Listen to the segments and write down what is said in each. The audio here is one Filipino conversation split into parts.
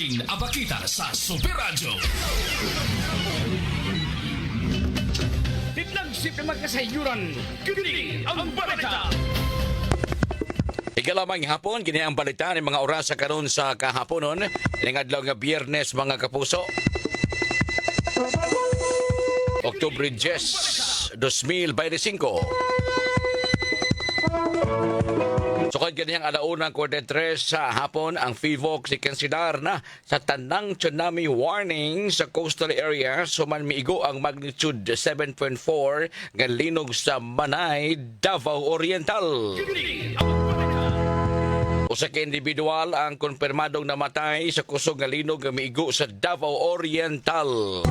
Abakita sa Super Radio. Tidlagsip na magkasayuran, kini ang balita. Igalamang hapon, kini ang balita ng mga oras sa karon sa kahaponon. Ining adlaw nga Biyernes mga kapuso. Oktubre 10, 2025. Sukad ganiyang alaunang 43 sa hapon, ang FIVOC si konsider na sa tanang tsunami warning sa coastal area. Suman miigo ang magnitude 7.4 nga linog sa Manay, Davao Oriental. Usa ka individual ang konfirmadong namatay sa kusog nga linog nga miigo sa Davao Oriental.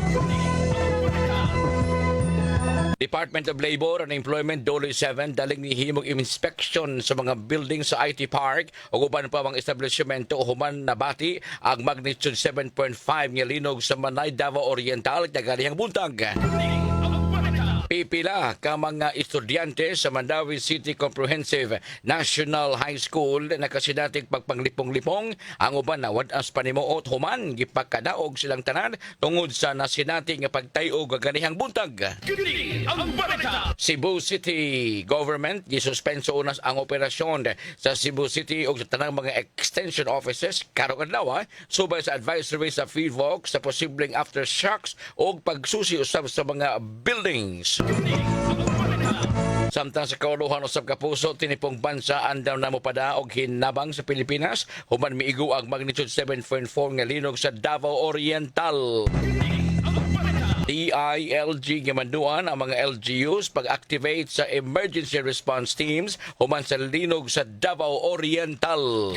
Department of Labor and Employment Dole 7 daling nihimog inspection sa mga building sa IT Park o uban pa mga establishmento human nabati ang magnitude 7.5 nga linog sa Manay, Davao Oriental tagalihang buntag. Pipila ka mga estudyante sa Mandawi City Comprehensive National High School na kasinating pagpanglipong-lipong ang uban na wadas panimuot human gipakadaog silang tanan tungod sa nasinating nga pagtayo gaganihang buntag. Cebu City Government gisuspenso unas ang operasyon sa Cebu City ug sa tanang mga extension offices karong adlaw subay sa advisory sa FIVOC sa posibleng aftershocks o pagsusi usab sa mga buildings. Samtang sa kauluhan usab kapuso tinipong bansa andaw na mopada og hinabang sa Pilipinas human miigo ang magnitude 7.4 nga linog sa Davao Oriental. DILG gimanduan ang mga LGUs pag-activate sa emergency response teams human sa linog sa Davao Oriental.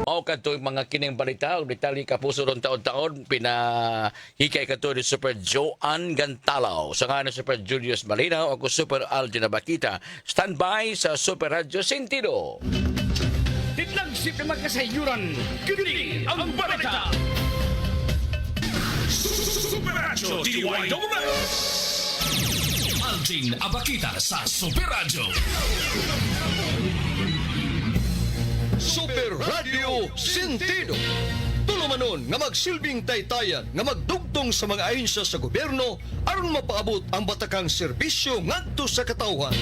O kadto mga kining balita ug detalye kapuso ron taon-taon pinahikay kadto ni Super Joan Gantalaw sa ngalan ni Super Julius Malinaw ako Super Aldina Bakita standby sa Super Radio Sentido. Tidlagsip na magkasayuran, kini ang balita. Super Radio DYW. Aldin Abakita sa Super Radio. Super Radio Sentido. Tulumanon nga magsilbing taytayan nga magdugtong sa mga ahensya sa gobyerno aron mapaabot ang batakang serbisyo ngadto sa katawhan.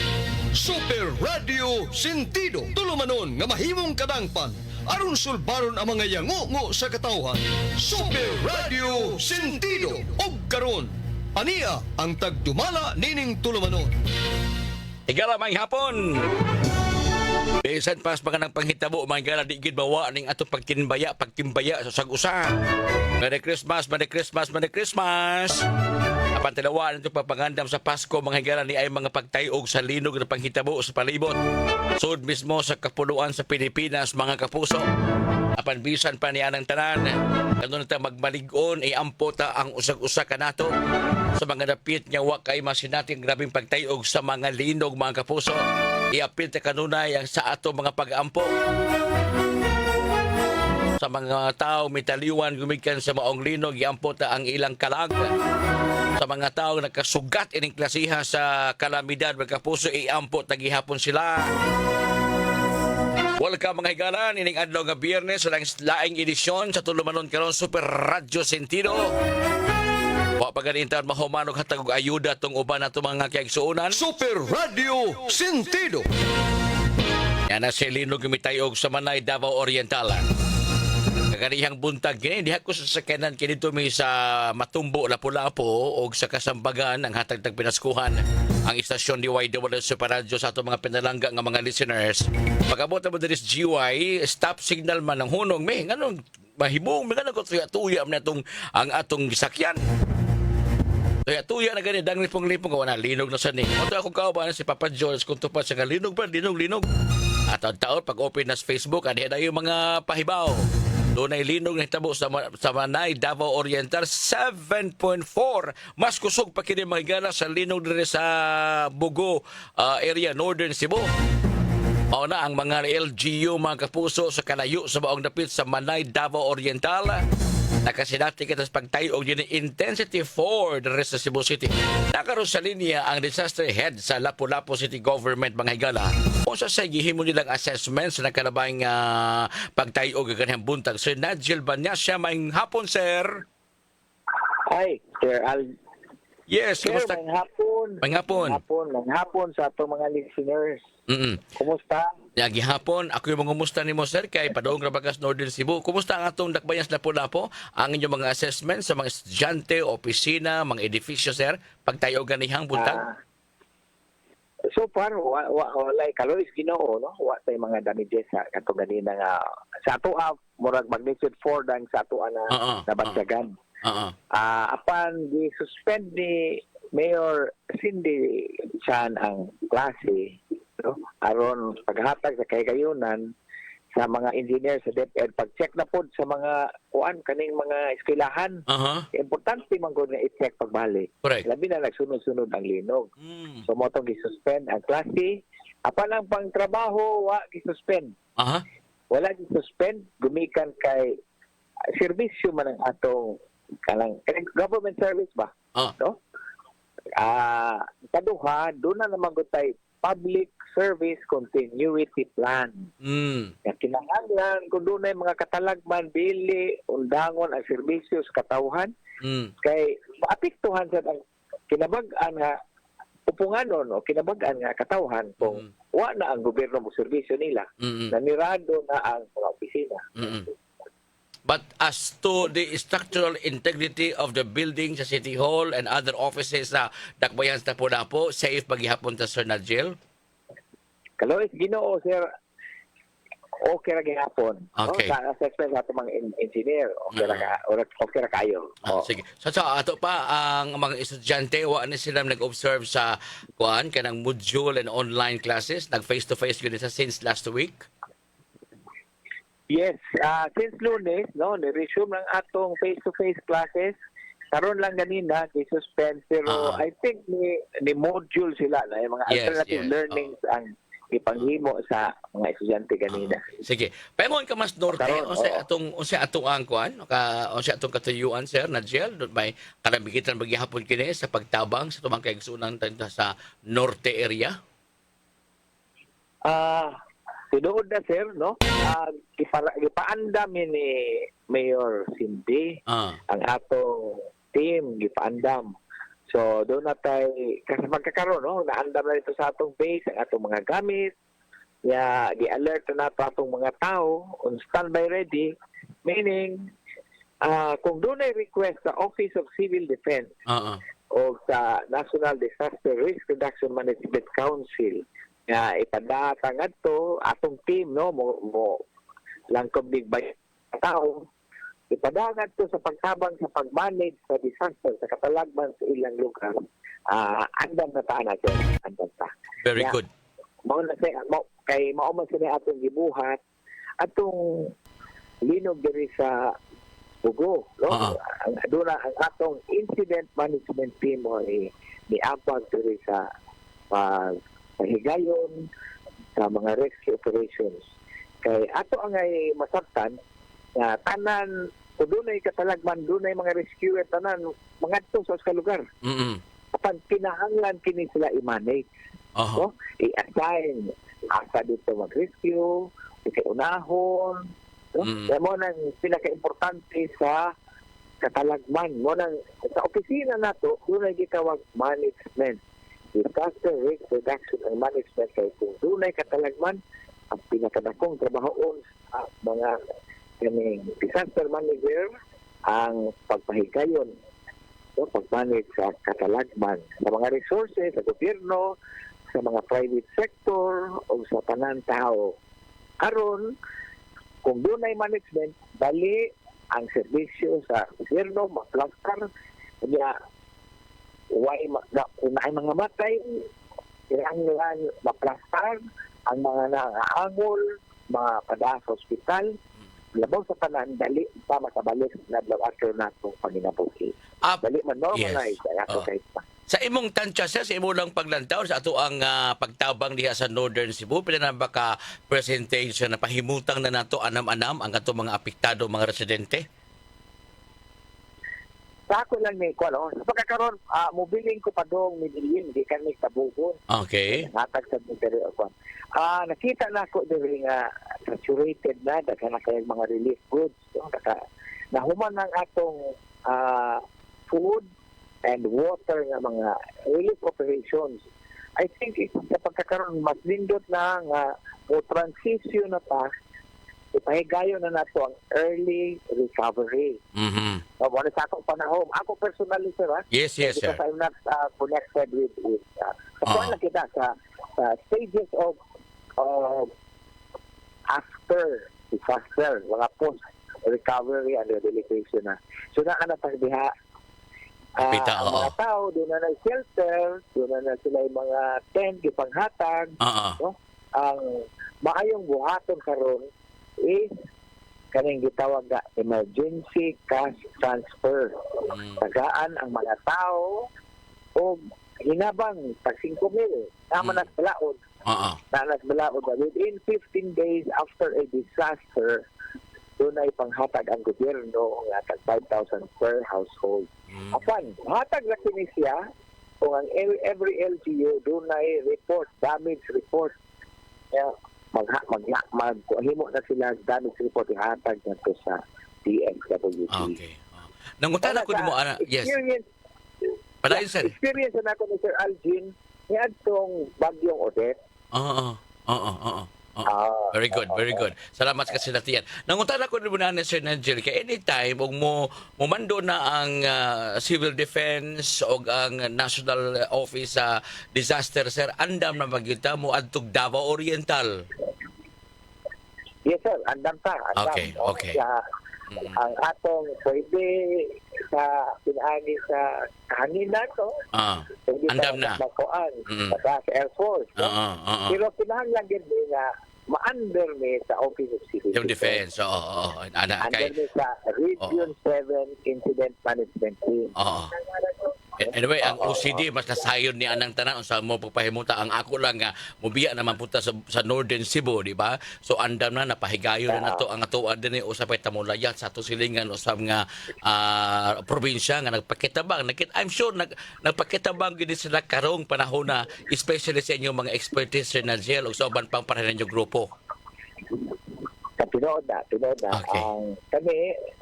Super Radio Sentido. Tulumanon nga mahimong kadangpan aron sulbaron ang mga yango sa katawhan. Super Radio Sentido. Og karon aniya ang tagdumala nining tulumanon. Igalamang hapon. Bisan pas mga nang panghitabo mga gala di gid bawa ning ato pagtimbaya sa sag-usa. Merry Christmas, Merry Christmas, Merry Christmas. Apan tilawan ito papangandam sa Pasko mga gala ni ay mga pagtayog sa linog na panghitabo sa palibot. Sud mismo sa kapuluan sa Pilipinas mga kapuso. Apan bisan pa niya ng tanan, kanon ta magmalig-on iampo ta ang usag-usa kanato sa mga dapit nga wa kay masinating grabing pagtayog sa mga linog mga kapuso. Iapil ta kanunay ang sa ato mga pag-ampo. Sa mga tao mitaliwan gumikan sa maong linog iampo ta ang ilang kalag. Sa mga tao nakasugat ining klasiha sa kalamidad mga kapuso iampo ta gihapon sila. Welcome mga higalan, ining adlaw nga Biyernes sa laing edisyon sa tulumanon karon Super Radio Sentido. Wa paganintan mahumanog hatag og ayuda tong uban nato mga kaigsuonan. Super Radio Sentido. Yan na si linog gumitayog sa Manay, Davao Oriental. Kaganihang buntag kini diha ko sa sakyanan kini tumi sa Matumbo, Lapu-Lapu og sa Kasambagan ang hatag pinaskuhan ang istasyon DYW Super Radio sa ato mga pinalangga nga mga listeners. Pag-abot mo diri sa GY, stop signal man ang hunong may nganong mahibong may nganong ko tuya man atong ang atong gisakyan. Tuya na gani dang lipong-lipong kawana linog na sa ni. Moto ako kauban si Papa George kung tupad sa linog pa linog. At ang taon pag open na sa Facebook ani na yung mga pahibaw. Doon ay linog na hitabo sa Manay, Davao Oriental 7.4. Mas kusog pa kini mga gala sa linog diri sa Bugo area Northern Cebu. Mao na ang mga LGU mga kapuso sa kalayo sa baong dapit sa Manay, Davao Oriental. Nakasinati kita sa pagtayo din Intensity 4 the rest sa Cebu City. Nakaroon sa linya ang disaster head sa Lapu-Lapu City Government mga higala. Kung sa gihimo nilang assessments na kalabang pagtayo gaganang buntag. Sir Nigel Banyasya, maing hapon sir. Hi, Sir Al. Yes, Sir, kumusta? Maghapon. Maghapon sa atong mga listeners. Kumusta? Gihapon, ako yung mangumusta ni mo sir kay Padaong Rabagas Northern Cebu. Kumusta ang atong dakbayan sa Lapu-Lapu? Ang inyong mga assessment sa mga estudyante, opisina, mga edifisyo sir, pagtayo ganihang buntag? So far, walay kaloris Ginoo, no? Wa tay mga damages sa katong ganina nga sa ato murag magnitude 4 dang sa ato na nabagsagan. Apan gi-suspend ni Mayor Cindy Chan ang klase, no? Aron paghatag sa kahigayunan sa mga engineer sa DepEd, pag-check na pod sa mga kaning mga eskwelahan. Importante man gud nga i-check pagbalik. Correct. Labi na nagsunod-sunod ang linog. So mo tong gi-suspend ang klase. Apan ang pangtrabaho wa gi-suspend. Wala gi-suspend, gumikan kay serbisyo man ang atong kanang government service ba? No? Kaduha, doon na naman gutay public service continuity plan. Kinahanglan kung doon ay mga katalagman, dili, undangon ang serbisyo sa katawhan, kay maapektuhan sa ang kinabag-an nga upunganon o kinabag-an nga katawhan kung wa na ang gobyerno mo serbisyo nila, nanirado na ang mga opisina. But as to the structural integrity of the building sa City Hall and other offices sa dakbayan sa Lapu-Lapu, safe paghihapon ta Sir Nigel? Kalois Ginoo sir, okay ra gihapon. Okay. Sa assessment sa mga engineer, okay ra kayo. Sige. So ato pa ang mga estudyante wa ni sila nag-observe sa kanang module and online classes, nag face to face gyud sa since last week. Yes, since Lunes, no, ni-resume ng atong face-to-face classes. Karon lang ganina, i-suspend, pero I think ni module sila na yung mga alternative learnings ang ipanghimo sa mga estudyante ganina. Sige. Paingon ka mas norte, unsa atong ang unsa atong katuyuan sir Nigel, may kalabigitan paghihapon kini sa pagtabang sa tumang kaigsunan sa norte area? Tinuod na sir, no? Gipaandam ni Mayor Cindy ang atong team, gipaandam. So doon na tayo, kasi magkakaroon, no? Naandam na ito sa atong base, ang atong mga gamit, gi-alert na ito atong mga tao on standby ready, meaning kung doon ay request sa Office of Civil Defense o sa National Disaster Risk Reduction Management Council, nga ipadata ngadto atong team, no, mo langkob dig bay tao ipadangat to sa pagtabang sa pagmanage sa disaster sa katalagman sa ilang lugar. Andam na taan natin, andam ta. Very good. Mao na kay mao man sila atong gibuhat atong linog diri sa Bugo, no? Doon ang atong incident management team mo ni abag diri sa higayon sa mga rescue operations. Kay ato ang ay masabtan na tanan kung doon ay katalagman, doon ay mga rescue tanan mga ito sa lugar. Kapag kinahanglan kini sila i-manage, no? I-assign asa dito mag-rescue, unahon, no? Kaya mo nang pinaka-importante sa katalagman. Mo nang sa opisina nato, doon ay gitawag management. Disaster Risk Reduction and Management, kay kung dunay katalagman ang pinakadakong trabahoon sa mga kaming disaster manager ang pagpahigayon, so pag-manage sa katalagman sa mga resources sa gobyerno, sa mga private sector o sa tanan tao. Aron kung dunay management, bali ang serbisyo sa gobyerno maplastar niya. Kung ay mga matay, kailangan maplastar ang mga nangaangol, mga pada sa ospital, labaw sa tanan, dali pa makabalik na after na itong panginabuhi. Dali man normalize ang ato kahit pa. Sa imong tansya sir, sa imo lang paglantaw sa ato ang pagtabang diha sa Northern Cebu, pila na ba ka presentation na pahimutang na nato anam-anam ang ato mga apektado mga residente? Sa ako lang ni ko ano, sa pagkakaroon mobiling ko pa dong midilin di kami tabugon. Okay. Hatag sa interior ko. Nakita na ako diri nga saturated na daghang na kay mga relief goods. So, nahuman ng atong food and water nga mga relief operations. I think sa pagkakaroon mas lindot na nga mo transition na pa ipahigayon na nato ang early recovery. Wala sa akong panahon. Ako personally, sir, Yes, sir. because I'm not connected with na kita sa stages of after disaster, mga post-recovery and rehabilitation na. So, naanatang diha, Pita, ang mga tao, doon na shelter, doon na sila yung mga tent, ipanghatag, no? Ang maayong buhaton karon is kaning gitawag nga emergency cash transfer. Tagaan ang mga tao o hinabang tag 5,000 naman nas balaod. Nas balaod within 15 days after a disaster doon ay panghatag ang gobyerno nga tag 5,000 per household. Apan, hatag na kini siya kung ang every LGU doon ay report, damage report. Maghimo na sila damage report ihatag nato sa DMWD. Okay. Nangutan ako nimo ana. Yes. Padayon sir. Experience na ako ni Sir Algin niadtong bagyong Odette. Very good, very good. Salamat sa kasilatian. Nangutan ako nimo na Sir Nigel kay anytime og mo mando na ang civil defense og ang National Office sa disaster sir andam na magyuta mo adtog Davao Oriental. Yes sir, andam ta. Okay. Ang atong pwede sa pinagi sa kahanginan to. Andam na. Sa Air Force. Pero kinahanglan gid nga ma-under ni sa Office of Civil Defense. Ana under ni sa Region 7 Incident Management Team. Anyway, ang OCD mas nasayon ni anang tanan sa mo pagpahimuta ang ako lang nga mobiya naman punta sa Northern Cebu, di ba? So andam na napahigayon na nato ang atuan dinhi usapay tamulayat sa ato silingan usab nga probinsya nga nagpakitabang. I'm sure nagpakitabang gid sila karong panahon na especially sa inyong mga expertise Sir Nigel ug sa uban pang para ninyong grupo. Tinood na. Okay.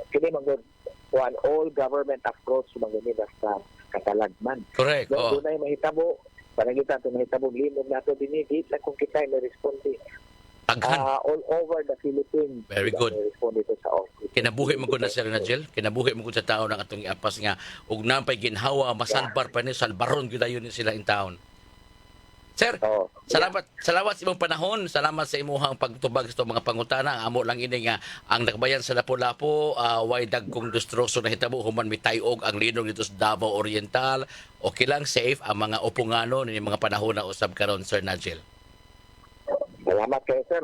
Kini magod one all government approach magunidas sa katalagman. Correct. Doon ay mahitabo, parang kita ito mahitabo, linog na ito dinigit lang kung kita ay na-responde. All over the Philippines. Very good. Na-responde ito sa office. Kinabuhi mo ko na Sir Nigel, kinabuhi mo ko sa tao ng atong iapas nga ug nampay ginhawa masalbar pa ni salbaron gyud ayon sila in town. Sir, salamat sa imong panahon. Salamat sa imong pagtubag sa mga pangutana. Amo lang ini nga ang nagbayan sa Lapu-Lapu, way dagkong destroso na hitabo human mitayog ang linog dito sa Davao Oriental. Okay lang safe ang mga upungano ni mga panahon na usab karon Sir Nigel. Salamat kayo sir.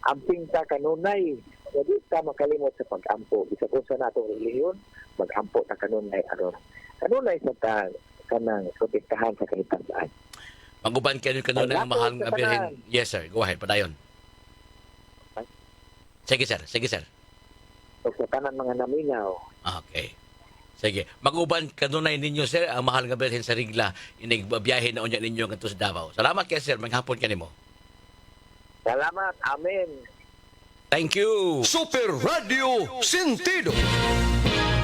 Amping ta kanunay. Hindi ka makalimot sa pag-ampo. Bisa ko sa natong reliyon, mag-ampo ta kanunay. Kanunay sa kanang protektahan sa kahitandaan. Maguban kayo kanunay ang mahal nga bilhin. Yes sir, go ahead, padayon. Sige sir. So, sa tanan mga naminaw. Okay. Sige. Maguban kanunay ninyo sir ang mahal nga bilhin sa Rigla inigbiyahe na unya ninyo ngadto sa Davao. Salamat kay sir, maghapon kanimo. Salamat. Amen. Thank you. Super Radio Sentido.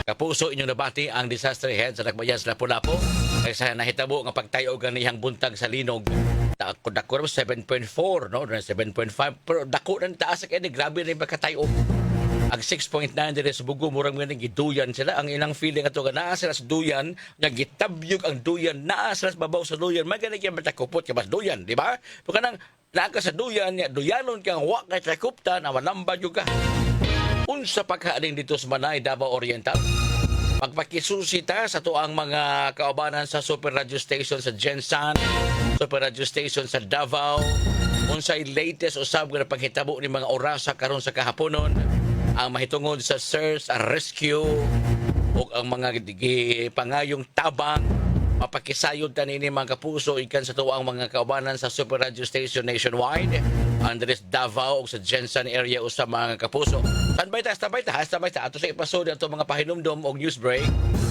Kapuso inyong nabati ang disaster head sa Nagbayan sa Lapu-Lapu. Kaysa nahitabo nga pagtayo ganihang buntag sa linog. Dako 7.4 no, 7.5 pero dako nang taas kay grabe rin pagkatayo. Ang 6.9 dire sa Bugo murang nga giduyan sila ang ilang feeling ato nga naa sila sa duyan, nga gitabyog ang duyan, naa sila sa babaw sa duyan, magani kay matakupot kay mas duyan, di ba? So kanang naa ka sa duyan, duyanon kang wa kay takuptan, amalamba jud ka. Unsa pagkaaling dito sa Manay, Davao Oriental? Magpakisusita sa tuang mga kaubanan sa Super Radio Station sa Gensan, Super Radio Station sa Davao, unsay latest usab nga paghitabo ni mga orasa karon sa kahaponon, ang mahitungod sa search and rescue o ang mga pangayong tabang mapakisayod ta nini mga kapuso ikan sa tuwang mga kaubanan sa Super Radio Station nationwide, Andres Davao ug sa Jensen area usa mga kapuso. Standby ta ato sa ipasod ato mga pahinumdom og news break.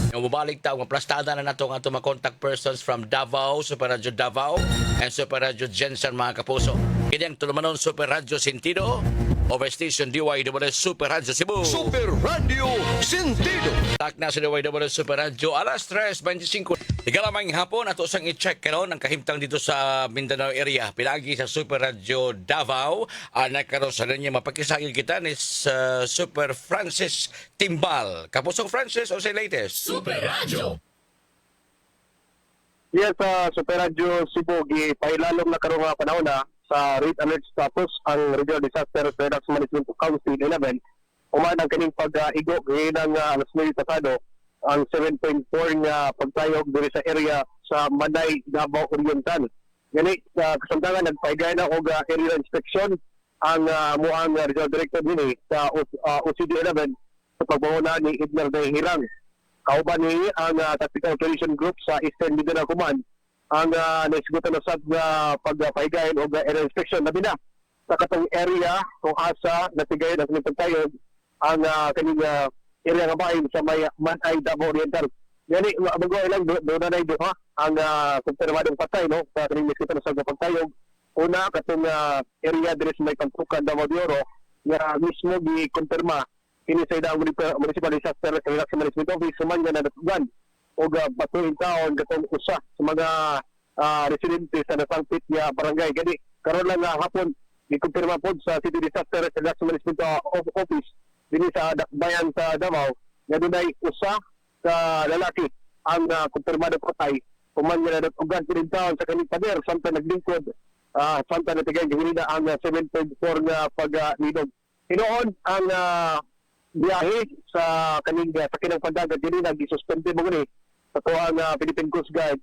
Yung mabalik ta ug maplastada na nato ang ato mga contact persons from Davao, Super Radio Davao and Super Radio Jensen mga kapuso. Kini ang tulumanon Super Radio Sentido over station DYWS Super Radio Cebu. Super Radio Sentido. Tak na sa DYWS Super Radio alas 3:25. Igalamang hapon ato sang i-check karon ang kahimtang dito sa Mindanao area. Pilagi sa Super Radio Davao ana karon sa linya mapakisayod kita ni Super Francis Timbal. Kapusong Francis o sa latest? Super Radio. Yes, Super Radio Cebu, pailalom na karong nga panahon na sa red alert status ang Regional Disaster Reduction Management Council 11. Uman ang kaning pag-igo ng alas 9 pasado ang 7.4 nga pagtayog diri sa area sa Manay, Davao Oriental. Gani kasamtangan nagpaigay na og area inspection ang muang Regional Director nini sa OCD 11 sa pagbawona ni Ednar Hirang. Kauban ni ang Tactical Operation Group sa Eastern Mindanao Command ang naisgutan na sad nga pagpaigayon o area inspection labi na sa katong area kung asa natigayon ang pagtayog ang kaning area nga bahin sa may Manay, Davao Oriental. Yani bago ilang doon na duha ang kumpirmadong patay no sa kaning naisgutan na sad nga pagtayog. Una katong area diri sa may Pampukan, Davao de Oro nga mismo gi-kumpirma kini sa idang Municipal Disaster Reduction Management Office suman nga natugan o batuhin taon katong usa sa mga residente sa nasangpit nga barangay. Gani karon lang hapon gikumpirma pod sa City Disaster Reduction Management Office dinhi sa bayan sa Davao nga dunay usa ka lalaki ang kumpirmado patay human nga natugan kini taon sa kaning pader samtang naglingkod samtang natigay gihina ang 7.4 nga paglidog. Hinoon ang biyahe sa kaning sakinang pandagat dili nagisuspende mo gani sa tuwang Philippine Coast Guard.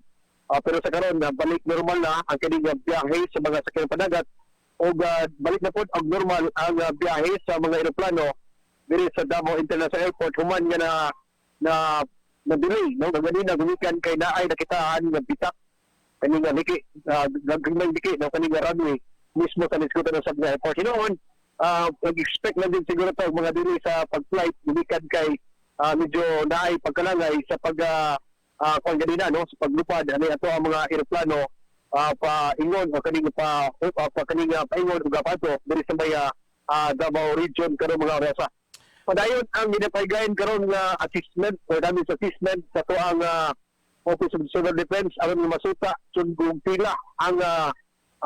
Pero sa karon balik normal na ang kaning biyahe sa mga sakinang pandagat o balik na pod ang normal ang biyahe sa mga eroplano diri sa Davao International Airport human nga na delay no ganina gumikan kay naay nakitaan nga bitak kaning liki gagmay liki no kaning runway mismo sa nisgutan sa airport. Hinoon nag-expect na din siguro ito mga dili sa pag-flight gumikan kay medyo naay pagkalangay sa kung ganina no sa paglupad ani ato ang mga eroplano paingon o kaning kaning paingon ug pato diri sa may Davao region karon mga orasa. Padayon ang ginapaygayon karon nga assessment o damage assessment sa tuang Office of Civil Defense aron masuta sundong pila ang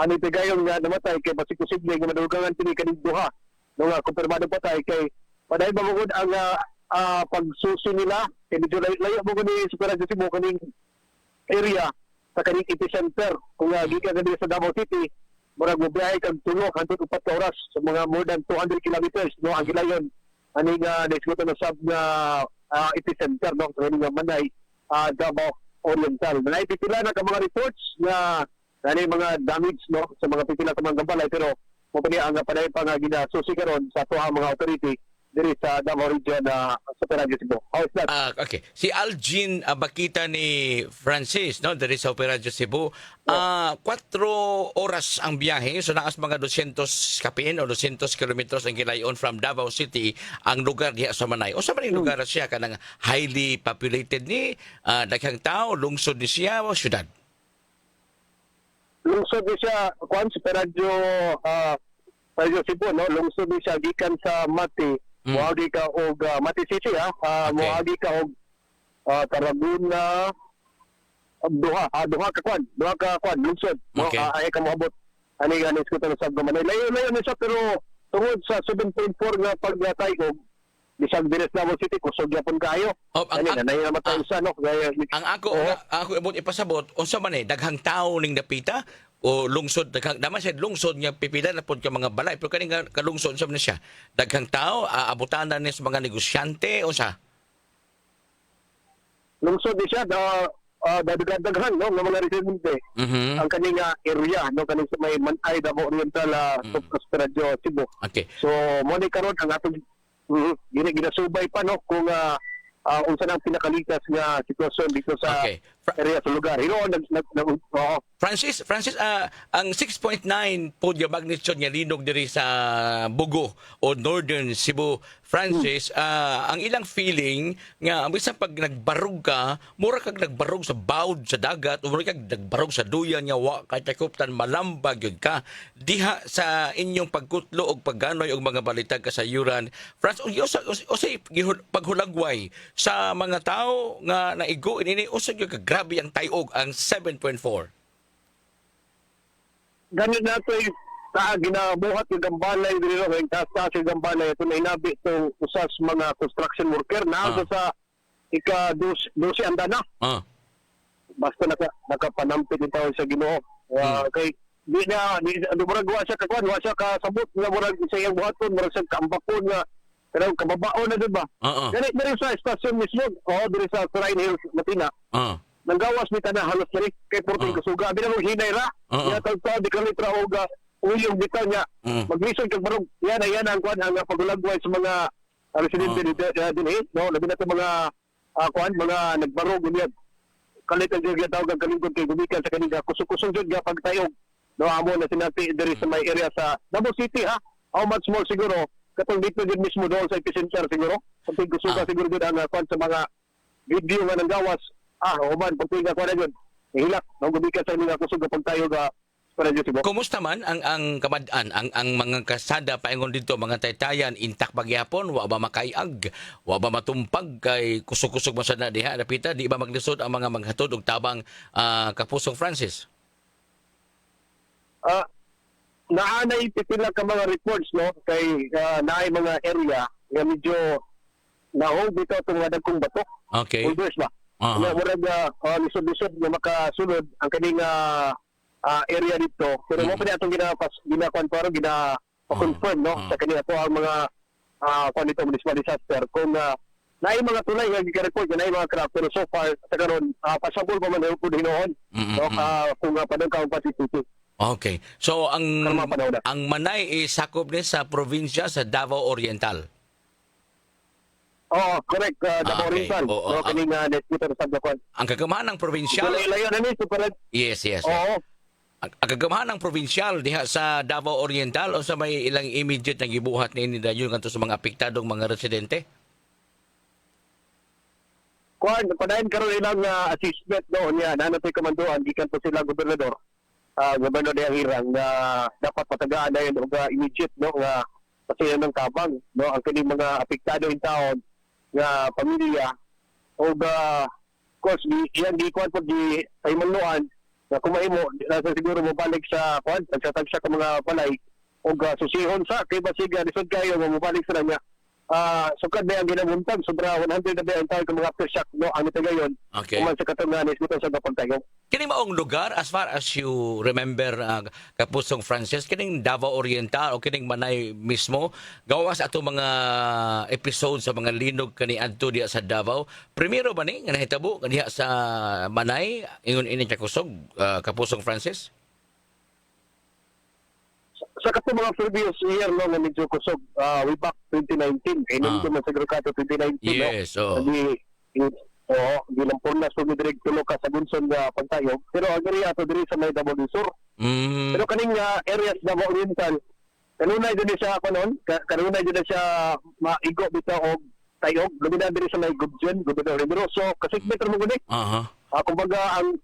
ani pigayon nga namatay kay posible nga madugangan kini kaning duha nga kumpirmado patay kay padayon mamugod ang pagsusi nila kay medyo layo mo ni Super Radio Cebu kaning area sa kaning epicenter kung gikan ka sa Davao City murag mobiyahe kag 3 hangtod 4 ka oras sa mga more than 200 kilometers no ang gilayon ani nga naisgutan na sab nga epicenter no sa kaning Manay, Davao Oriental. Naipipila na ka mga reports nga ani mga damage no sa mga pipila sa mga balay pero mo pa ang panay pa nga ginasusi karon sa tuha mga authority diri sa Davao region sa Opera Cebu. How is that? Okay. Si Algin bakita ni Francis no diri sa Opera Cebu. 4 oras ang biyahe so naas mga 200 kapin o 200 kilometers ang gilayon from Davao City ang lugar diha sa Manay. O sa maning lugar siya kanang highly populated ni daghang tao lungsod ni siya o syudad. Lungsod ni siya kuan sa Radio Cebu no lungsod ni siya gikan sa Mati moagi ka og Mati City moagi ka og Tarragona duha ka kwan lungsod ay ka moabot ani ganis ko sa Manila layo ni siya pero tungod sa 7.4 nga pagtayog bisag diri sa Davao City kusog gyapon kaayo ani na namatay usa no ang ako ibot ipasabot unsa man daghang tawo ning napita o lungsod daman siya lungsod nga pipila na pod ka mga balay pero kani nga kalungsod sa na siya daghang tao abutan na ni sa mga negosyante o sa lungsod di siya daghan no nga mga residente ang kaning area no kaning sa may Manay, Davao Oriental sa Radio Cebu. Okay, so mo ni karon ang atong ginasubay pa no kung unsa nang pinakalitas nga sitwasyon dito sa area sa lugar. Oo. Francis, ang 6.9 po yung magnitude nga linog diri sa Bugo o Northern Cebu. Francis, ang ilang feeling nga bisan pag nagbarog ka, mura kag nagbarog sa bawd sa dagat, o mura kag nagbarog sa duyan nga wa kay takuptan malambag yun ka. Diha sa inyong pagkutlo og pagganoy og mga balitag kasayuran. Francis, usay paghulagway sa mga tao nga naigo ini usay yung grabe ang tayog ang 7.4. Ganit nato sa ginabuhat yung gambalay dito ng taas yung gambalay ito na inabi itong usas mga construction worker na sa ika-12 andana. Basta nakapanampit yung tao sa Ginoo. Kay di murag wa siya kasabot nga murag sa iyang buhaton, murag sa kaambakon nga pero kababaon na dun ba? Ganit na rin sa estasyon mismo, diri sa Sarain Hills, Matina. Nanggawas ni tanah halos diri kay Porting Kasuga. Abi na mo hinay ra. Ya tagsa di kalitra og uyong bitaw niya. Maglisod kag barog. Yan ang kuan ang pagulagway sa mga residente dito dinhi, no? Labi na to mga kuan mga nagbarog niya. Kalita gyud tawag ang kalingkod kay gumikan sa kanila kusog-kusog jud ga pagtayog. No amo na sinati diri sa may area sa Davao City ha. How much more siguro katong dito jud mismo doon sa epicenter siguro. Porting Kasuga siguro jud ang kuan sa mga video nga nanggawas. Uban, pagtiga ko na yun. Ihilak, nanggubikan sa mga kusog kapag tayo para dito sibo. Kumusta man ang kamadaan, ang mga kasada paingon dito, mga taytayan, intak pagyapon, wa ba makaiag, wa ba matumpag kay kusog-kusog mo sa diha, napita, di ba maglisod ang mga maghatod og tabang Kapusong Francis? Naanay pipila ka mga reports, no? Kay naay mga area nga medyo na-hold dito itong dagkong batok. Okay. Holders ba? Murag lisod-lisod na makasunod ang kaning area dito. Pero mo pa niya itong gina-confirm no? Sa kanila po ang mga dito municipal disaster. Kung naay mga tulay nga gikareport, naay mga craft. Pero so far, sa karon pasabol pa man po hinoon. Kung padong kaong pasituti. Okay. So, ang Manay is sakop ni sa probinsya sa Davao Oriental. Correct. Davao Oriental. Kaning nesputar sa Japan. Ang kagamahan ng provinsyal. Yes. Oo. Ang kagamahan ng provinsyal diha sa Davao Oriental o sa may ilang immediate na gibuhat ni dayon kanto sa mga apektadong mga residente. Padayon karon ilang assessment doon niya nanatoy kamanduan gikan to sila gobernador. Gobernador de Hirang na dapat patagaan na yun og immediate no nga kasi ng tabang no ang kaning mga apektado in taon nga pamilya o course iyan di kuan pag di paymanuan na kumahimo nasa siguro mo balik sa kuan nagtatag siya ka mga balay o susihon sa kay basiga lisod kayo mo balik sa niya sukad na ang ginabuntag sobra 100 na ba ang tawag ng mga aftershock no ang tagayon kuman sa katanganis dito sa pagtayo kini maong lugar as far as you remember Kapusong Francis kining Davao Oriental o kining Manay mismo gawas ato mga episode sa mga linog kani adto diha sa Davao primero ba ni nga nahitabo diha sa Manay ingon ini kusog Kapusong Francis sa kato mga previous year no nga medyo kusog way back 2019 kay nung man sa Grukato 2019 yes, gilampon na sa direct tulo ka sa Bunson nga pagtayog pero agri ato diri sa may Davao del Sur pero kaning areas Davao Oriental kanunay din siya kanon kanunay din siya maigo bitaw og tayog lumina diri sa may Gubjen Gubernador Riberoso kasi metro mo gud kumbaga ang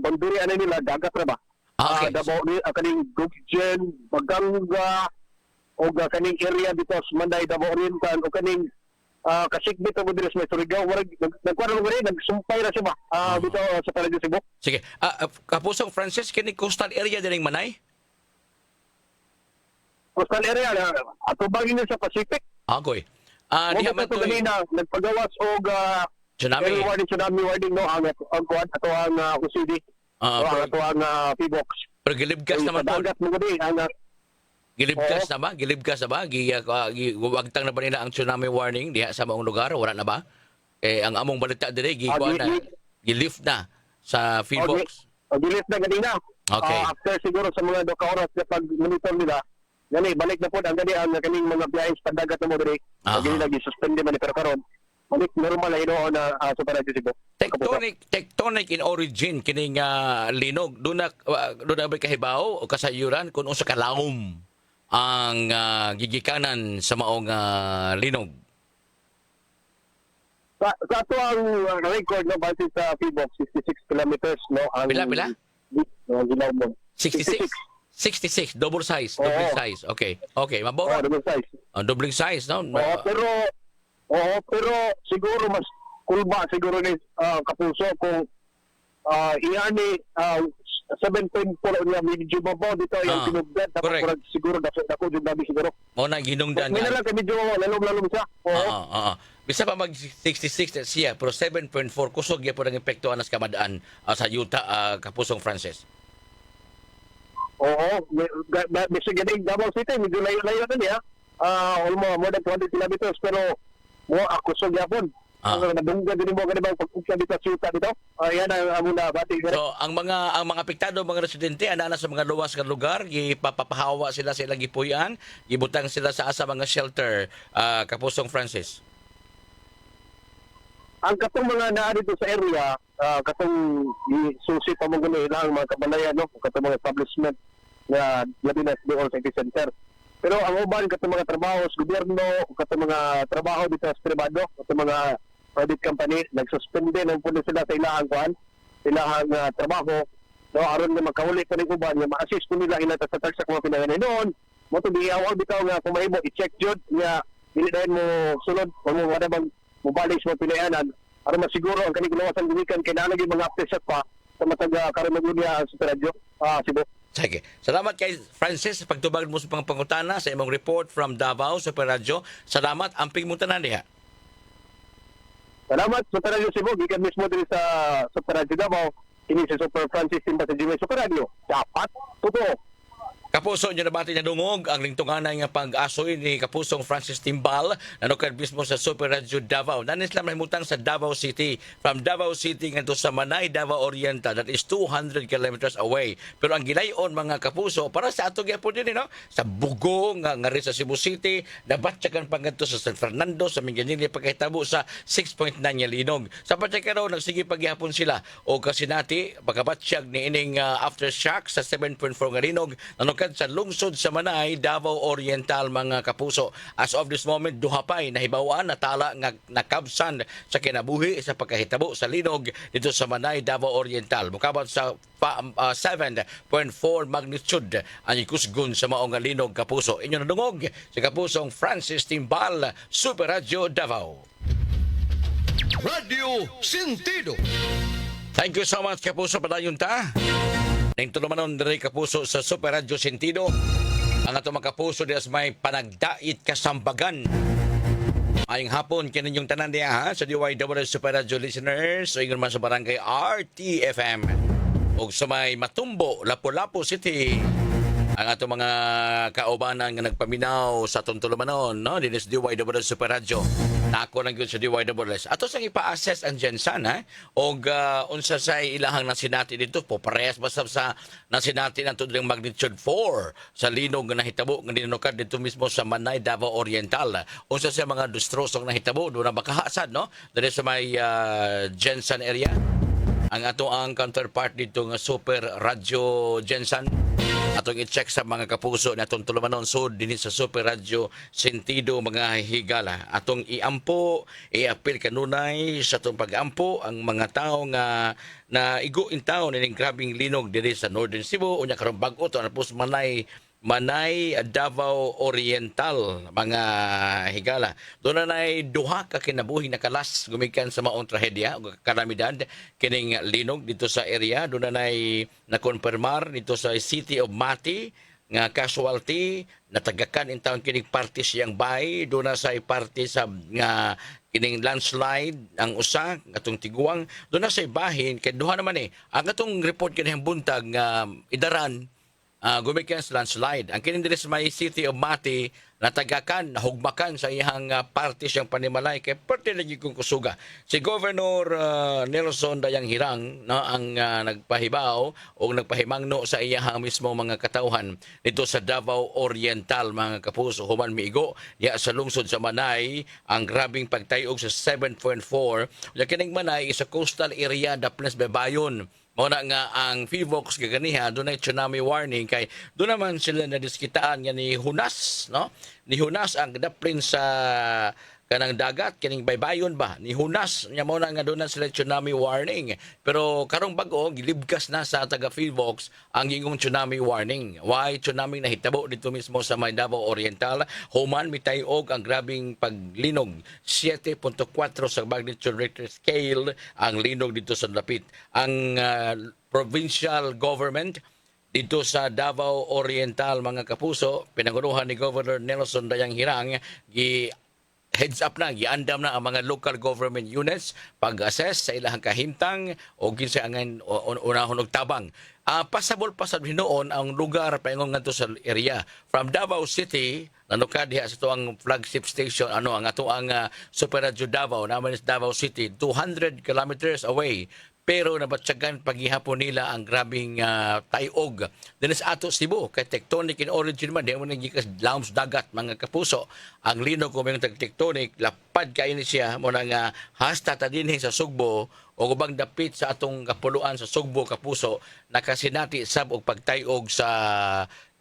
banduri ana nila dagat ra ba Davao kaning Gubjen Baganga o kaning area dito sa Manday Davao Oriental o kaning kasikbit ang diri sa Surigao nagkuan mo rin nagsumpay ra siya ba dito sa Paradio Cebu. Sige Kapusong Francis kini coastal area dining Manay coastal area ato bangin sa Pacific diha man to nagpagawas og tsunami warning no ang kuan ato ang UCD ato ang PBOX pero gilibgas naman to dagat mo gudi ang Gilibgas na ba? Giwagtang na ba nila ang tsunami warning diha sa maong lugar? Wala na ba? Ang among balita dire gilift na sa Philbox. Gilift na ganina. Okay. After siguro sa mga 2 oras na pag-monitor nila, balik na po ang kaning mga biyahes sa dagat mo dire. Gani lagi suspend man pero karon balik normal na hinoon na Super Radio Cebu. Tectonic in origin kining linog. Doon na ba kahibaw o kasayuran kung unsa kalawom ang gigikanan sa maong linog? Sa ato ang record no base sa PBOX 66 kilometers no ang Pila? ginaw mo. 66. 66 double size. Okay, mabora. Double size. Doubling size, no? Pero siguro mas kulba siguro ni Kapuso kung iani 7.4 niya medyo mabaw dito yung tinugdad tapos siguro dako jud dabi siguro. Mo na ginungdan. May na lang medyo lalom siya. Bisa pa mag 66 siya pero 7.4 kusog ya po ang epekto anas kamadaan sa Utah Kapusong Francis. Bisa ganing Davao City medyo layo na niya. Almost more than 20 kilometers pero mo ako kusog yapon. Nadunggan din mo ganibang pagkukya dito sa Utah dito. Yan ang muna bati. So ang mga apektado mga residente ana sa mga luwas nga lugar gipapahawa sila sa ilang gipuy-an, gibutang sila sa asa mga shelter Kapusong Francis. Ang katong mga naa dito sa area, katong susi pa mo gano'n ilang mga kabalayan, no? Katong mga establishment na labi na doon sa city center. Pero ang uban, katong mga trabaho sa gobyerno, katong mga trabaho dito sa privado, katong mga private company, nagsuspende ng puno sila sa ilahang kuhan, ilahang trabaho, no? Aron na magkahuli pa ng uban, nga ma-assist po nila ila sa tax sa mga pinanganay noon. Mo ito, bihawag bitaw nga kung mahimo, i-check jud nga dili dahil mo sulod, kung mo bang mubalik sa pinayanan para masiguro ang kaning kinawasan gumikan kay nalagi mga aftershock pa sa matag karon magulya sa radyo Cebu. Sige. Salamat kay Francis sa pagtubag mo sa pangutana sa imong report from Davao Super Radio. Salamat amping mo tanan diha. Salamat sa radyo Cebu gikan mismo diri sa radyo Davao ini si Super Francis Timba sa GMA Super Radio. Dapat totoo. Kapuso nyo nabati na dungog ang lingtunganan nga pag-asoy ni Kapusong Francis Timbal na nukad mismo sa Super Radio Davao. Nanis lang mahimutang sa Davao City. From Davao City nga sa Manay, Davao Oriental. That is 200 kilometers away. Pero ang gilayon mga kapuso, para sa ato gyapon din, no? Sa Bugo, nga rin sa Cebu City, nabatsakan pa nga sa San Fernando, sa Minganili, pagkahitabo sa 6.9 nga linog. Sa patsaka raw, nagsige paghihapon sila. O kasi nati, pagkabatsyag ni ining aftershock sa 7.4 nga linog, sa lungsod sa Manay, Davao Oriental mga kapuso. As of this moment, duha pa'y nahibawaan na tala nga nakabsan sa kinabuhi sa pagkahitabo sa linog dito sa Manay, Davao Oriental. Mukabot sa 7.4 magnitude ang ikusgun sa maong linog kapuso. Inyo nadungog si Kapusong Francis Timbal, Super Radio Davao. Radio Sentido. Thank you so much kapuso padayon ta. Ning tulumanon diri kapuso sa Super Radio Sentido. Ang ato mga kapuso dias may panagdait kasambagan. Ayong hapon kininyong tanan diha sa DYWS Super Radio listeners o ingon man sa barangay RTFM o sa may Matumbo, Lapu-Lapu City. Ang ato mga kaubanan nga nagpaminaw sa atong tulumanon, no? Dinis DYWS Super Radio. Nako lang yun sa DYWS. Ato sang ipa-assess ang Jensan, ha? O unsa sa ilahang nasinati dito, po parehas basta sa nasinati ng tudling magnitude 4 sa linog na nahitabo nga ninukad dito mismo sa Manay, Davao Oriental. Unsa sa mga destrosong nahitabo, doon na makahasad, no? Dali sa may Jensan area. Ang ato ang counterpart dito nga Super Radio Jensan. Atong i-check sa mga kapuso na atong tulumanon sud dinhi sa Super Radio Sentido mga higala. Atong iampo, i-appeal kanunay sa atong pag-ampo ang mga tao nga na igo in town ining grabing linog diri sa Northern Cebu unya karon bag-o to napos Manay, Davao Oriental, mga higala. Doon na duha ka kinabuhi na kalas gumikan sa maong trahedya o kalamidad kining linog dito sa area. Doon na nakonfirmar dito sa City of Mati nga casualty natagakan in town kining party siyang bay. Doon na sa party sa nga kining landslide ang usa katong tiguang. Doon na sa bahin kay duha naman ang atong report kinihang buntag nga idaran gumikan sa landslide. Ang kinin diri sa may City of Mati natagakan, nahugmakan sa iyang party siyang panimalay kay parte lagi kong kusuga. Si Governor Nelson Dayang Hirang ang nagpahibaw o nagpahimangno sa iyang mismo mga katauhan dito sa Davao Oriental, mga kapuso. Human miigo ya sa lungsod sa Manay ang grabing pagtayog sa 7.4. Ya kining Manay is a coastal area da Pnes Bebayon. Muna nga ang PHIVOLCS gaganiha, doon ay tsunami warning kay doon naman sila nadiskitaan nga ni Hunas, no? Ni Hunas ang daplin sa kanang dagat, kining baybayon ba? Ni Hunas, niya muna nga doon na sila tsunami warning. Pero karong bago, gilibgas na sa taga PHIVOLCS ang ingong tsunami warning. Why tsunami na hitabo dito mismo sa Davao Oriental? Human mitayog ang grabing paglinog. 7.4 sa magnitude Richter scale ang linog dito sa lapit. Ang provincial government dito sa Davao Oriental, mga kapuso, pinangunuhan ni Governor Nelson Dayang Hirang, heads up na, giandam na ang mga local government units pag-assess sa ilang kahimtang o kinsa ang unahon og tabang. Pasabol noon ang lugar paingon ngadto sa area from Davao City nanukad diha sa tuang flagship station ang ato ang Super Radio Davao naman is Davao City 200 kilometers away. Pero nabatsagan paghihapon nila ang grabing tayog. Dinis ato Cebu, kay tectonic in origin man, di mo nagikas lawms dagat, mga kapuso. Ang linog kung mayroong tectonic, lapad kayo ni siya, muna nga hasta tadinhin sa Sugbo, o kubang dapit sa atong kapuluan sa Sugbo, kapuso, nakasinati sab og pagtayog sa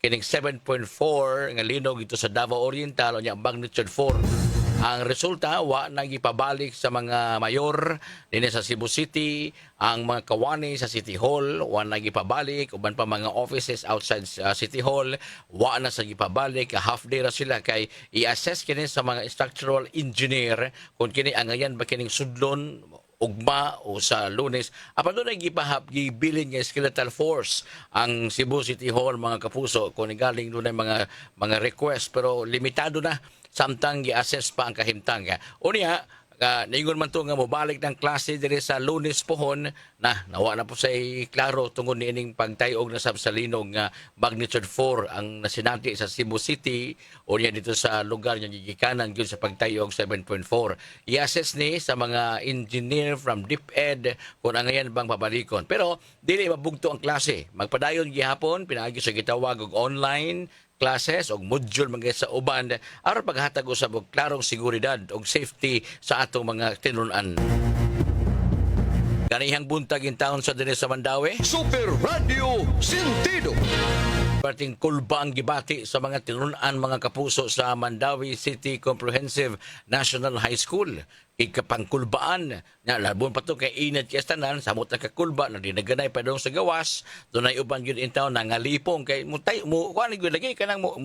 kining 7.4 nga linog ito sa Davao Oriental o niya magnitude 4. Ang resulta, wa nagipabalik sa mga mayor din sa Cebu City, ang mga kawani sa City Hall, wa nagipabalik, uban pa mga offices outside City Hall, wa na sa gipabalik, half day ra sila kay i-assess kini sa mga structural engineer kung kini angayan ba kining sudlon ugma o sa Lunes. Apan doon ay gibilin nga skeletal force ang Cebu City Hall, mga kapuso, kung galing doon ay mga request, pero limitado na samtang gi-assess pa ang kahimtang. Unya, ningon man to nga mobalik ng klase diri sa Lunes pohon na nawa na po sa klaro tungod niining pagtayog na sa linog nga magnitude 4 ang nasinati sa Cebu City o niya dito sa lugar niya gigikanan gyud sa pagtayog 7.4. I-assess ni sa mga engineer from DepEd kung angayan bang pabalikon. Pero dili mabugto ang klase. Magpadayon gihapon pinaagi sa gitawag og online classes o module mga sa uban aron paghatag usab og klarong seguridad og safety sa atong mga tinunan. Ganihang buntag in taon sa dinhi sa Mandawi. Super Radio Sentido. Parting kulba ang gibati sa mga tinunan, mga kapuso, sa Mandawi City Comprehensive National High School. Ikapangkulbaan na labon pa to kay init kay tanan samot na kakulba na dinaganay pa dong sa gawas dunay uban gyud in taon nangalipong kay mutay mo kuan gyud lagi kanang mo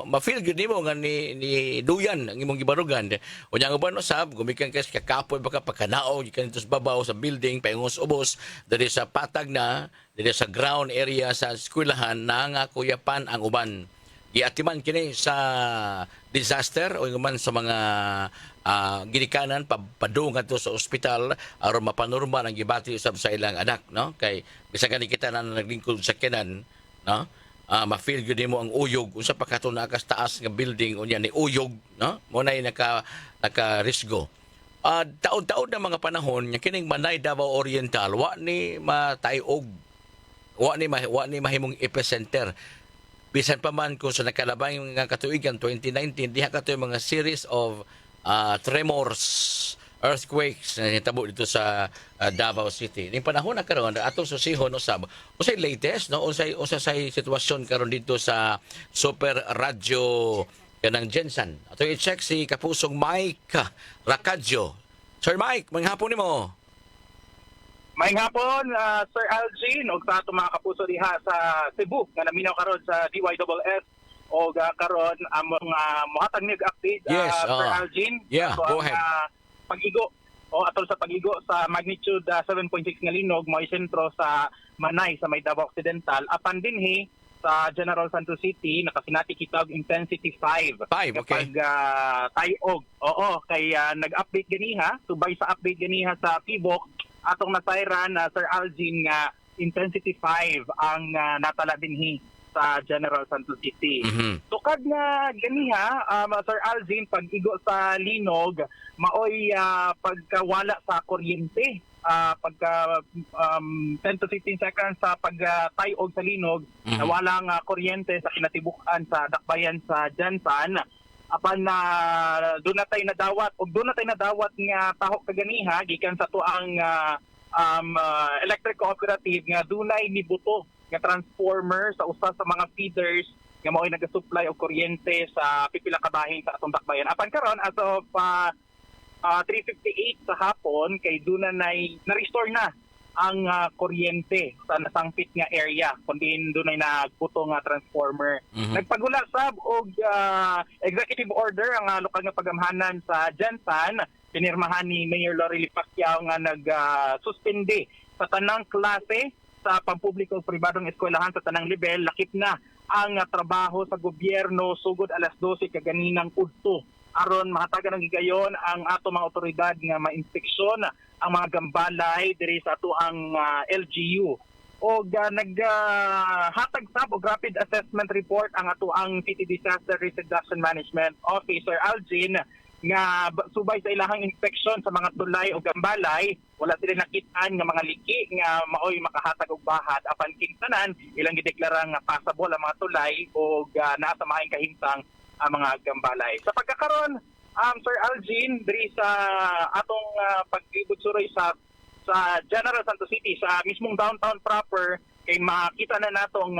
ma-feel gyud nimo nga ni duyan ang imong gibarugan unya uban usab gumikan kay kakapoy baka pagkanao gikan sa babaw sa building paingos ubos diri sa patag na diri sa ground area sa eskwelahan nangakuyapan ang uban. Giatiman kini sa disaster o man sa mga ginikanan padung ato sa ospital aron mapanormal ang gibati usab sa ilang anak, no? Kay bisan kani kita na naglingkod sa kenan, no? Ma-feel gyud nimo ang uyog unsa pa kato na kas taas nga building unya ni uyog, no? Mo nay naka risgo. Taon-taon na mga panahon nya kining Manay Davao Oriental wa ni matayog, wa ni mahimong epicenter. Bisan pa man kung sa nakalabang nga katuigan 2019 diha kato yung mga series of tremors, earthquakes na hitabo dito sa Davao City. Ning panahon na karon atong susihon usab usay latest, no, usay say sitwasyon karon dito sa Super Radio kanang Jensen. Ato i-check si kapusong Mike Racadjo. Sir Mike, manghapon nimo. Maayong hapon, Sir Algin, o sa itong mga kapuso diha sa Cebu, nga naminaw karon sa DYSS, o karon among muhatag mig update, Yes, Sir Algin. Yeah, so, go ahead. Pag-igo, o atol sa pag-igo sa magnitude 7.6 nga linog, mo sentro sa Manay, sa may Davao Occidental, apan dinhi sa General Santos City, nakasinati kita og intensity 5. 5, okay. Kapag tayog, oo, kay nag-update ganiha, subay sa update ganiha sa PHIVOLCS, atong nasayran na Sir Algin nga intensity 5 ang natala dinhi sa General Santos City. Tukad nga ganiha, Sir Alvin, pag igo sa linog, maoy pagkawala sa kuryente. Pagka 10 to 15 seconds sa pagtayog sa linog, nawala nga kuryente sa kinatibukan sa dakbayan sa Jansan. Apan na doon na tayo nadawat, o doon na tayo nadawat nga tahok kaganiha, gikan sa tuang electric cooperative nga dunay nibuto nga transformer sa usa sa mga feeders nga mao'y nagasupply og kuryente sa pipila ka bahin sa atong dakbayan. Apan karon as of 3:58 sa hapon kay duna na-restore na ang kuryente sa nasangpit nga area kundi dunay nagbuto nga transformer. Nagpagula sab og executive order ang lokal nga pagamhanan sa Jansan, pinirmahan ni Mayor Lorely Pacquiao nga nag-suspende sa tanang klase sa pampubliko pribadong eskwelahan sa tanang level. Lakip na ang trabaho sa gobyerno sugod alas 12 kaganinang udto aron mahatagan ng gigayon ang ato mga otoridad nga ma-inspeksyon ang mga gambalay diri sa ato ang LGU. O naghatag sab og rapid assessment report ang ato ang City Disaster Risk Reduction Management Officer Algin nga subay sa ilahang inspeksyon sa mga tulay o gambalay, wala sila nakitaan nga mga liki nga maoy makahatag og bahad. Apan kintanan ilang gideklara nga passable ang mga tulay o naa sa maayong kahimtang ang mga gambalay. Sa pagkakaroon, Sir Algin, diri sa atong paglibot suroy sa General Santos City, sa mismong downtown proper, kay makita na natong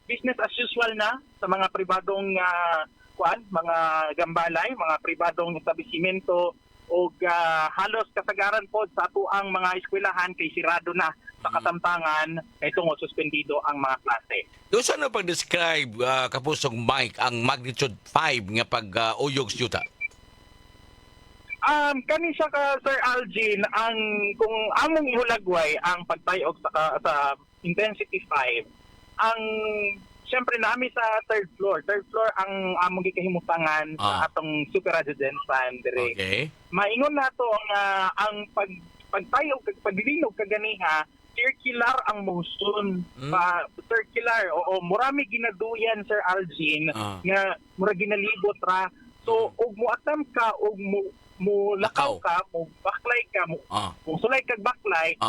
business as usual na sa mga pribadong mga gambalay, mga pribadong establishmento o halos kasagaran po sa atuang mga eskwelahan kay sirado na sa kasamtangan kay tungod suspendido ang mga klase. Doon saan na pag-describe, Kapusong Mike, ang magnitude 5 nga pag-uyog sa yuta? Kani siya ka, Sir Algin, kung among ihulagway ang pagtayog sa intensity 5, ang siyempre nami sa third floor. Third floor ang among gikahimutangan sa atong super residence dire. Okay. Maingon nato ang pagtayog paglinog kaganiha circular ang motion. Circular o murami ginaduyan, Sir Algin, nga mura ginalibot ra. So og muatam ka og mo lakaw ka, mo baklay ka, mo sulay kag baklay,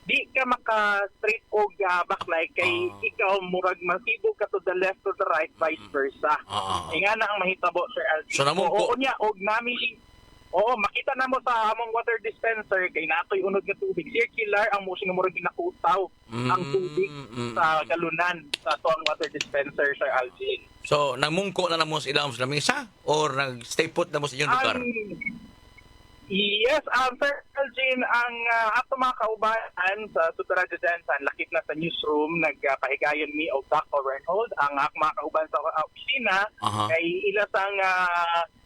di ka maka-straight og baklay kay ikaw murag masibog ka to the left to the right, vice versa. Nga na ang mahitabo, Sir Alvin. So namungko niya og nami makita na mo sa among water dispenser kay natoy unod nga tubig. Circular ang motion nga murag ginakutaw ang tubig sa galunan sa tuang water dispenser, Sir Alvin. So namungko na mo sa ilang sa lamesa or nag-stay put na mo sa inyong lugar? Yes, Sir Algin, ang ato mga kaubahan sa Super Jansan, lakip na sa newsroom, nagpahigayon mi o Doc Overhold, ang mga kaubahan sa opisina, kay ilasang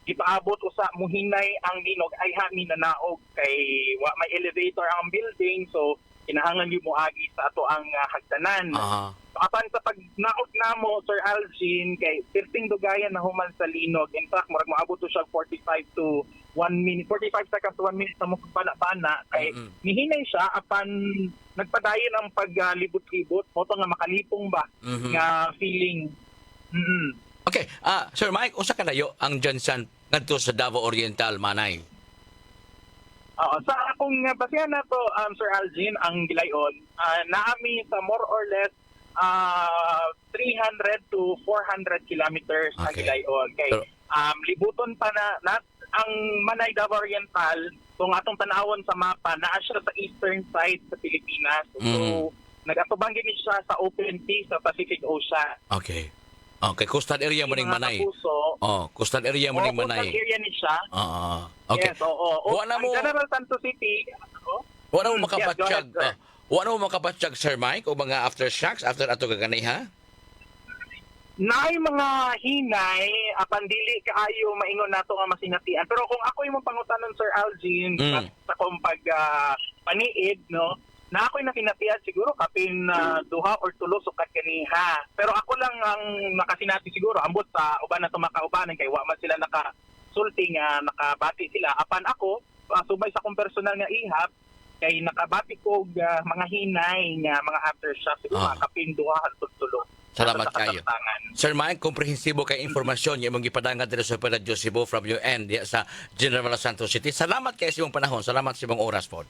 ipaabot usa muhinay ang linog ay hami na naog kay may elevator ang building, so kinahanglan yung muagi sa ato ang hagdanan. Apan sa pagnaot namo, Sir Algin, kay 13 dugayan na human sa linog. In fact, murag maabot to siya 45 seconds to 1 minute na mo bana kay nihinay siya apan nagpadayon ang paglibot-libot mo to nga makalipong ba nga feeling. Okay, Sir Mike, usa kanayo ang Jansan ngadto sa Davao Oriental, Manay? Sa akong basihan na to, Sir Algin, ang gilayon, naami sa more or less 300 to 400 kilometers ang gilayon. Kay libuton pa na ang Manay Davao Oriental, kung atong tanawon sa mapa, naa siya sa eastern side sa Pilipinas. So, nag-atubang gini siya sa open sea sa Pacific Ocean. Okay. Okay, coastal area mo ning Manay. Coastal area mo ning Manay. Coastal area ni siya. Okay. Yes, ang General Santos City, wala mo makapatyag. Wala mo makapatyag, Sir Mike, o mga aftershocks after ato kaganiha? Naay mga hinay, apan dili kaayo maingon nato nga masinatian. Pero kung ako imong pangutanon, Sir Algin, sa kong paniid, no, na ako'y nakinatian siguro kapin 2 or 3 sukat kaniha. Pero ako lang ang nakasinati siguro, ambot sa uban na tumakaubanan kay wa man sila nakasulti nga nakabati sila. Apan ako, subay sa kong personal nga ihap, kay nakabati ko mga hinay nga mga aftershock siguro kapin 2 hangtod 3. Salamat sa kayo. kasamtangan. Sir Mike, komprehensibo kay informasyon yung mong ipadangan dito sa Super Radio Cebu from your end diya sa General Santos City. Salamat kayo sa imong panahon. Salamat sa imong oras po.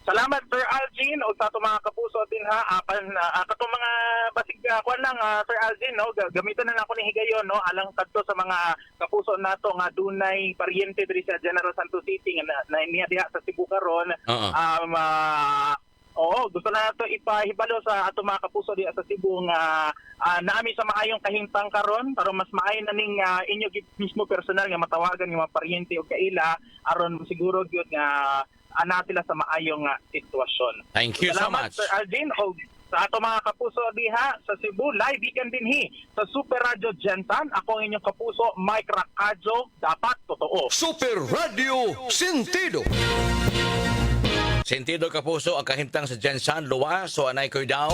Salamat Sir Algin o sa ato mga kapuso din ha apan kato mga basig kuan lang Sir Algin no gamiton na lang ako ni higayon no alang kadto sa mga kapuso nato nga dunay paryente diri sa General Santos City nga na niya diha sa Cebu karon. Oo, gusto na nato ipahibalo sa ato mga kapuso diha sa Cebu nga naami sa maayong kahimtang karon aron mas maayo na ning inyo mismo personal nga matawagan nga mga paryente o kaila aron siguro gyud nga ana sila sa maayong sitwasyon. Thank you so Salamat, much. Sir Aldin. O sa ato mga kapuso diha sa Cebu, live weekend dinhi sa Super Radio Gensan. Ako ang inyong kapuso, Mike Racadjo. Dapat totoo. Super Radio Sentido. Sentido Kapuso, ang kahimtang sa Jensan, Luwa, so anay ko'y daw.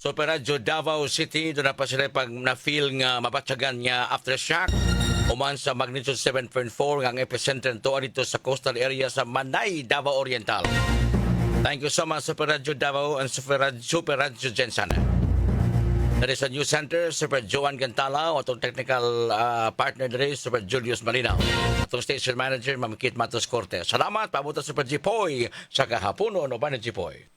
Super Radio Davao City, doon na pa sila pag na-feel nga mabatsagan niya aftershock. Uman sa magnitude 7.4 ang epicenter dito sa coastal area sa Manay, Davao Oriental. Thank you so much Super Radio Davao and Super Radio Jensan. That is a news center, Super Joan Gantala, atong technical partner diri, Super Julius Malinaw. Atong station manager, Ma'am Kit Matos Cortez. Salamat, pabuta Super Jipoy sa kahapono, no ba na Jipoy?